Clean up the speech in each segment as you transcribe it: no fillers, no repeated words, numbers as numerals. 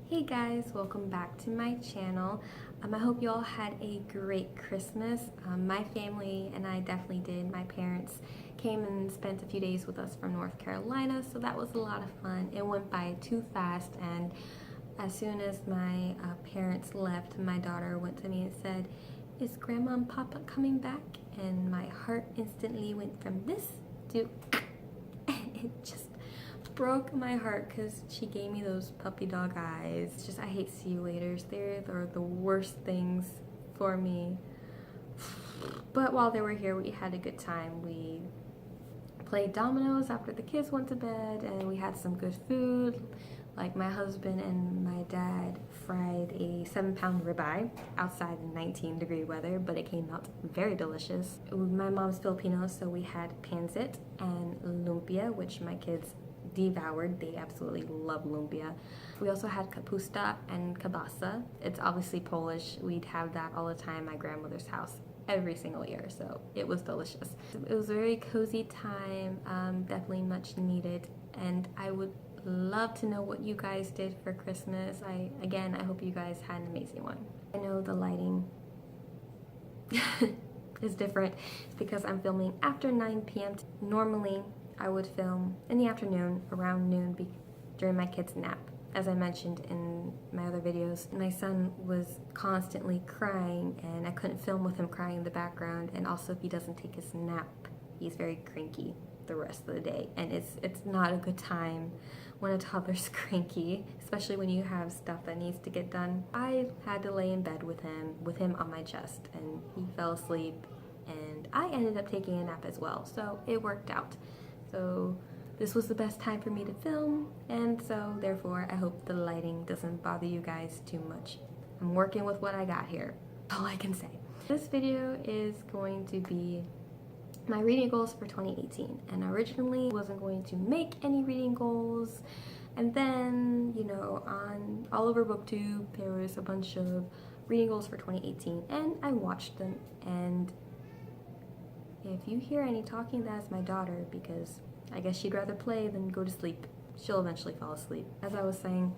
Hey guys, welcome back to my channel. I hope you all had a great Christmas. My family and I definitely did. My parents came and spent a few days with us from North Carolina, so that was a lot of fun. It went by too fast, and as soon as my parents left, my daughter went to me and said, "Is Grandma and Papa coming back?" And my heart instantly went from this to it just broke my heart because she gave me those puppy dog eyes. Just, I hate see you laters. They're the worst things for me. But while they were here, we had a good time. We played dominoes after the kids went to bed, and we had some good food. Like my husband and my dad fried a 7-pound ribeye outside in 19-degree weather, but it came out very delicious. My mom's Filipino, so we had pancit and lumpia, which my kids devoured. They absolutely love lumpia. We also had kapusta and kielbasa. It's obviously Polish. We'd have that all the time at my grandmother's house every single year, so it was delicious. It was a very cozy time, definitely much needed, and I would love to know what you guys did for Christmas. I hope you guys had an amazing one. I know the lighting is different. It's because I'm filming after 9 p.m. Normally, I would film in the afternoon, around noon, during my kids' nap. As I mentioned in my other videos, my son was constantly crying, and I couldn't film with him crying in the background, and also if he doesn't take his nap, he's very cranky the rest of the day, and it's not a good time when a toddler's cranky, especially when you have stuff that needs to get done. I had to lay in bed with him on my chest, and he fell asleep, and I ended up taking a nap as well, so it worked out. So this was the best time for me to film, and so therefore I hope the lighting doesn't bother you guys too much. I'm working with what I got here, all I can say. This video is going to be my reading goals for 2018, and originally I wasn't going to make any reading goals, and then, you know, on all over booktube there was a bunch of reading goals for 2018, and I watched them. And if you hear any talking, that's my daughter, because I guess she'd rather play than go to sleep. She'll eventually fall asleep. As I was saying,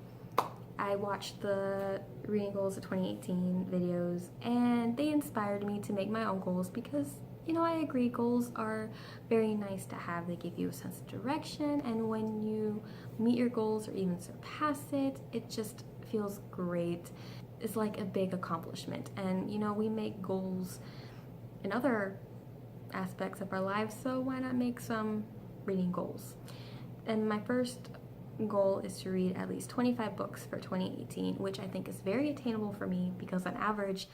I watched the reading goals of 2018 videos, and they inspired me to make my own goals because, you know, I agree, goals are very nice to have. They give you a sense of direction, and when you meet your goals or even surpass it, it just feels great. It's like a big accomplishment. And, you know, we make goals in other aspects of our lives, so why not make some reading goals? And my first goal is to read at least 25 books for 2018, which I think is very attainable for me because on average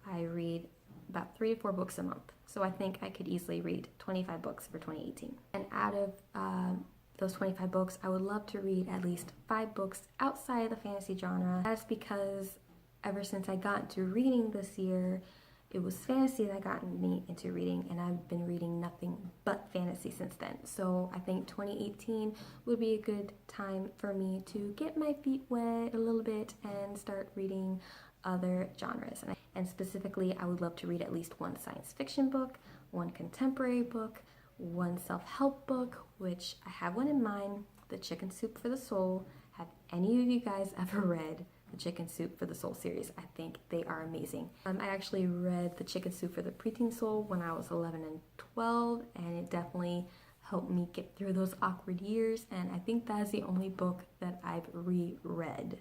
I read about 3 to 4 books a month. So I think I could easily read 25 books for 2018. And out of those 25 books, I would love to read at least 5 books outside of the fantasy genre. That's because ever since I got into reading this year, it was fantasy that got me into reading, and I've been reading nothing but fantasy since then. So I think 2018 would be a good time for me to get my feet wet a little bit and start reading other genres. And specifically, I would love to read at least 1 science fiction book, 1 contemporary book, 1 self-help book, which I have one in mind, The Chicken Soup for the Soul. Have any of you guys ever read the Chicken Soup for the Soul series? I think they are amazing. I actually read The Chicken Soup for the Preteen Soul when I was 11 and 12, and it definitely helped me get through those awkward years, and I think that is the only book that I've reread.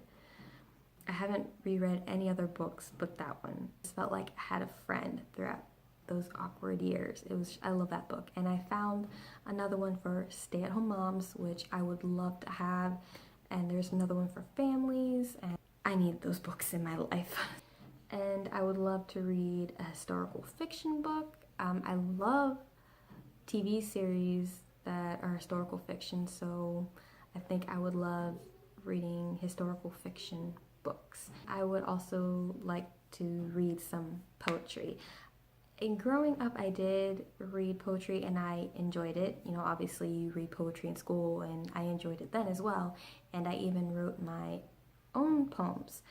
I haven't reread any other books but that one. It felt like I had a friend throughout those awkward years. I love that book. And I found another one for stay-at-home moms, which I would love to have, and there's another one for families, and I need those books in my life. And I would love to read a historical fiction book. I love TV series that are historical fiction, so I think I would love reading historical fiction books. I would also like to read some poetry. In growing up, I did read poetry and I enjoyed it. You know, obviously you read poetry in school, and I enjoyed it then as well. And I even wrote my own poems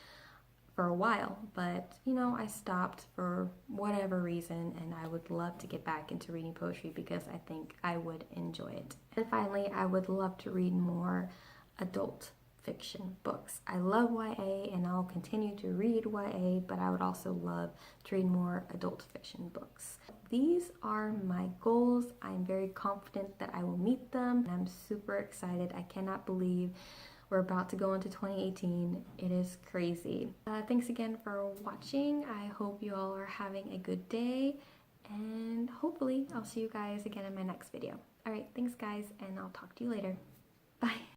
for a while, but you know, I stopped for whatever reason, and I would love to get back into reading poetry because I think I would enjoy it. And finally, I would love to read more adult fiction books. I love YA and I'll continue to read YA, but I would also love to read more adult fiction books. These are my goals. I'm very confident that I will meet them. I'm super excited. I cannot believe we're about to go into 2018. It is crazy. Thanks again for watching. I hope you all are having a good day, and hopefully I'll see you guys again in my next video. All right, thanks guys, and I'll talk to you later. Bye.